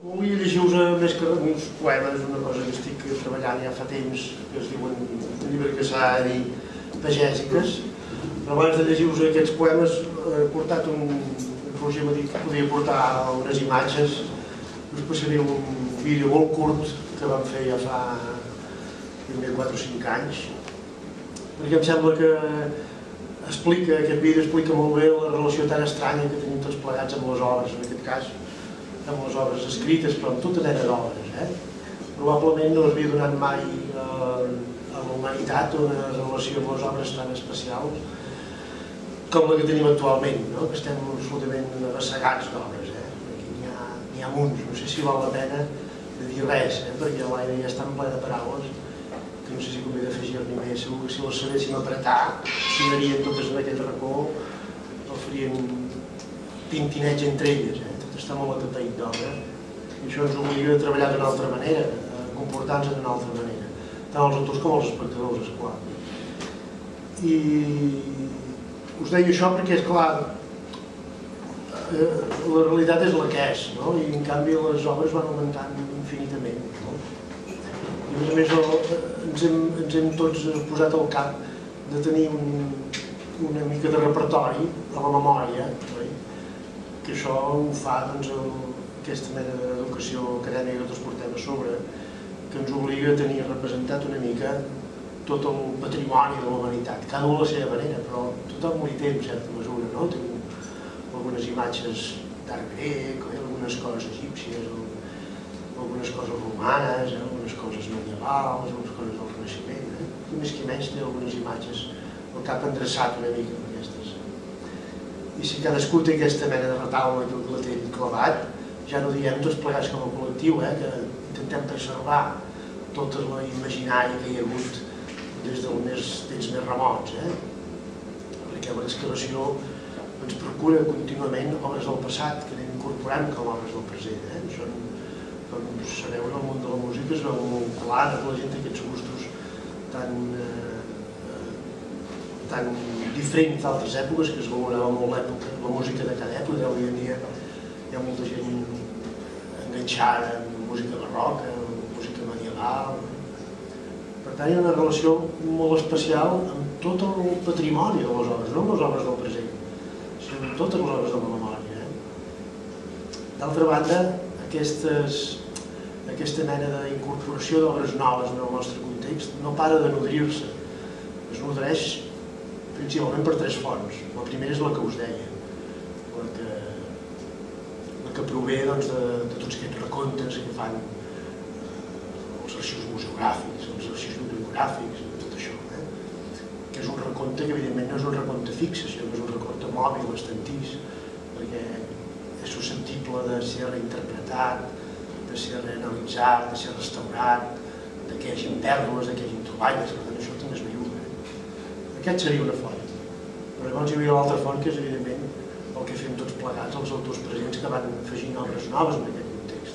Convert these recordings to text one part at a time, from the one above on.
Volia llegir-vos més que uns poemes, una cosa que estic treballant ja fa temps, que es diuen llibregassar i pagèsiques. Però abans de llegir-vos aquests poemes he portat Roger m'ha dit que podia portar unes imatges. Us passaré un vídeo molt curt que vam fer ja fa 4 o 5 anys, perquè em sembla que aquest vídeo explica molt bé la relació tan estranya que tenim tots plegats amb les obres, en aquest cas amb les obres escrites, però amb tota mena d'obres. Probablement no havia donat mai a la humanitat una relació amb les obres tan especials com la que tenim actualment, que estem absolutament abassegats d'obres. N'hi ha munts, no sé si val la pena de dir res, perquè l'aire ja està en ple de paraules que no sé si convé d'afegir-n'hi més. Segur que si les sabéssim apretar, si anirien totes en aquest racó, el farien tintineig entre elles. Tot està molt atapeït d'obra i això ens obliga a treballar d'una altra manera, a comportar-nos d'una altra manera, tant els autors com els espectadors, esclar. I us deia això perquè, esclar, la realitat és la que és, i en canvi les obres van augmentant infinitament. I a més ens hem tots posat al cap de tenir una mica de repertori a la memòria, que això ho fa aquesta mena d'educació acadèmica que tots portem a sobre, que ens obliga a tenir representat una mica tot el patrimoni de la humanitat, cada un a la seva manera, però tothom hi té en certa mesura. Tenim algunes imatges d'art grec, algunes coses egípcies, algunes coses romanes, algunes coses medievals, algunes coses del Renaixement. I més que menys té algunes imatges al cap endreçat una mica amb aquestes. I si cadascú té aquesta mena de retaule que la té clavat, ja no diem tots plegats com a col·lectiu, que intentem preservar tot l'imaginari que hi ha hagut des dels temps més remots, perquè l'excavació ens procura contínuament obres del passat que anem incorporant com a obres del present. Això, com sabeu, en el món de la música es veu molt clar que la gent té aquests gustos tan diferents d'altres èpoques, que es valorava molt la música de cada època. Avui en dia hi ha molta gent enganxada amb música barroca, música medieval. Per tant, hi ha una relació molt especial amb tot el patrimoni de les obres, no amb les obres del present, sinó amb totes les obres de la memòria. D'altra banda, aquesta mena d'incorporació d'obres noves en el nostre context no para de nodrir-se. Es nodreix principalment per 3 fonts. La primera és la que us deia, la que prové de tots aquests recomptes que fan els arxius museogràfics, els arxius bibliogràfics, tot això, que és un recompte que evidentment no és un recompte fix, sinó que és un recompte mòbil, estantís, perquè és susceptible de ser reinterpretat, de ser reanalitzat, de ser restaurat, que hi hagi pèrdues, que hi hagi troballes, per tant això també es viu. Aquest seria una font. Però llavors hi havia l'altra font, que és evidentment el que fem tots plegats, els autors presents que van afegint obres noves en aquest context.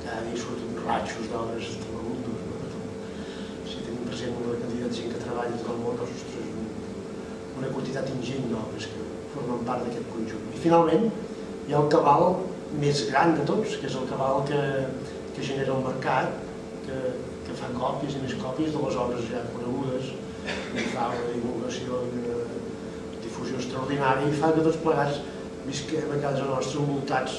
Cada dia surten ratxos d'obres tremolundos. Si tenim present la quantitat de gent que treballa tot el món, una quantitat ingent d'obres que formen part d'aquest conjunt. I finalment hi ha el cabal més gran de tots, que és el cabal que genera el mercat, que fa còpies i més còpies de les obres ja conegudes, i fa una divulgació i una difusió extraordinària, i fa que tots plegats visquem a casa nostra envoltats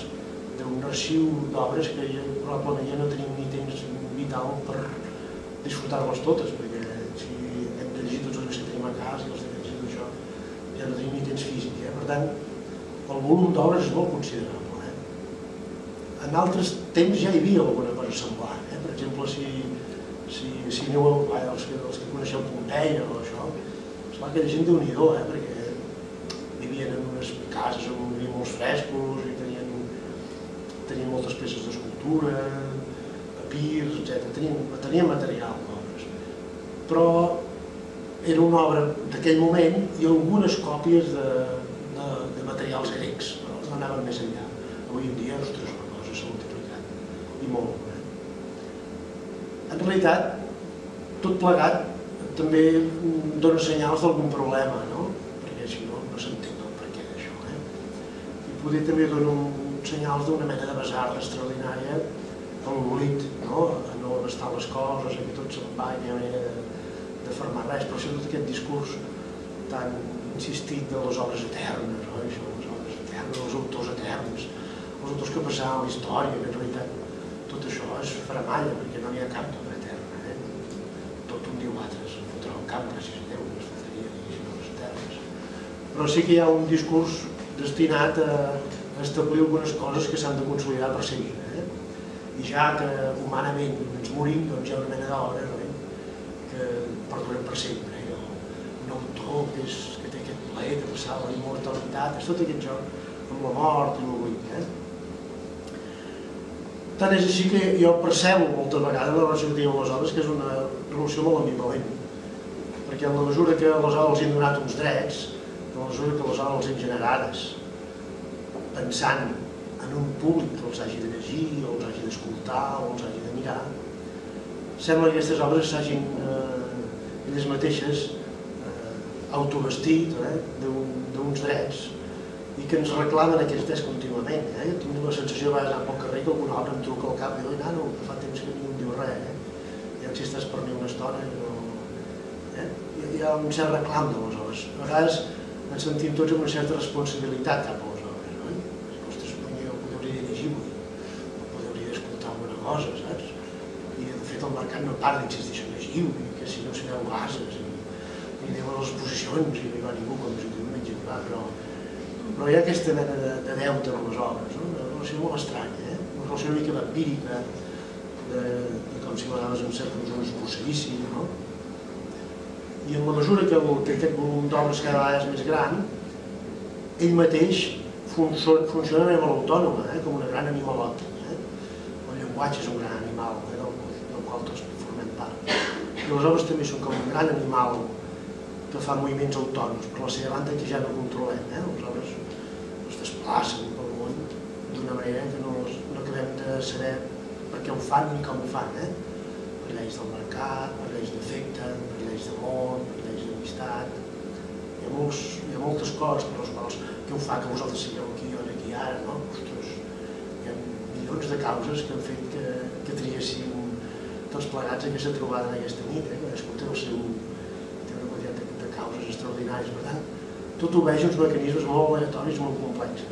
d'un arxiu d'obres que probablement ja no tenim ni temps vital per disfrutar-les totes, perquè si hem de llegir tots els que tenim a casa i els de llegir això, ja no tenim ni temps físic. Per tant, el volum d'obres és molt considerable. En altres temps ja hi havia alguna cosa semblant. Per exemple, si aneu els que coneixeu Pompeia o això, esclar que hi ha gent déu-n'hi-do, perquè vivien en unes cases on hi havia molts frescos i tenien moltes peces d'escultura, papirs, etc. Tenien material d'obres. Però era una obra d'aquell moment i algunes còpies de materials grecs, no anaven més enllà. Avui en dia, ostres, la cosa s'ha multiplicat, i molt. En realitat, tot plegat també dona senyals d'algun problema, perquè si no, no s'entén el perquè d'això. I poder també dona senyals d'una mena de basarda extraordinària abastar les coses, que tot se'n va i no hi ha manera de fermar res, però tot aquest discurs tan insistit de les obres eternes, les obres eternes, els autors eterns, els autors que passaven la història, que en realitat tot això és faramalla, perquè no n'hi ha cap d'obra eterna. Tot un diu l'altre, es fotrà un camp, gràcies a Déu, es fotaria diguéssim obres eternes. Però sí que hi ha un discurs destinat a establir algunes coses que s'han de consolidar per seguir. I ja que humanament ens morim, doncs hi ha una mena d'obra que perduren per sempre. Un autor que té aquest plaer de passar la immortalitat, és tot aquest joc amb la mort i l'oblit. Tant és així que jo percebo moltes vegades la relació que tinc amb les obres, que és una relació molt ambivalent, perquè en la mesura que les obres els han donat uns drets, en la mesura que les obres els han generades, pensant en un públic que els hagi de llegir, o els hagi d'escoltar, o els hagi de mirar, sembla que aquestes obres s'hagin elles mateixes autovestit d'uns drets i que ens reclamen aquests drets contínuament. Tinc la sensació de vegades anar pel carrer que alguna obra em truca al cap i diu, nano, que fa temps que ningú em diu res, ja existeix per mi una estona. Hi ha un cert reclam de les obres. A vegades ens sentim tots amb una certa responsabilitat cap a les obres. Ostres, jo podria llegir-ho, o podria escoltar alguna cosa, saps? I de fet el mercat no para d'insistir en llegiu, que si no sereu gases, i diuen les exposicions, i no hi va ningú quan visitem un exemplar, però hi ha aquesta mena de deute amb les obres, una relació molt estranya, una relació una mica vampírica, com si a vegades en certes zones posseïssin, i en la mesura que aquest volum d'obres cada vegada és més gran, ell mateix funciona de manera molt autònoma, com una gran animalòtica. El llenguatge és un gran animal, del qual tots formem part. I les obres també són com un gran animal que fa moviments autònoms, per la seva banda que ja no controlem. Les obres es desplacen pel món d'una manera que no acabem de saber per què ho fan ni com ho fan. Per lleis del mercat, per lleis d'efecte, per lleis d'amor, per lleis d'amistat. Hi ha moltes coses per les quals què ho fa que vosaltres sigueu aquí o aquí ara. Ostres, hi ha milions de causes que han fet que triéssim tots plegats aquesta trobada en aquesta nit. Cadascú té una quantitat de causes extraordinàries. Per tant, tot obeeix uns mecanismes molt aleatoris, molt complexos.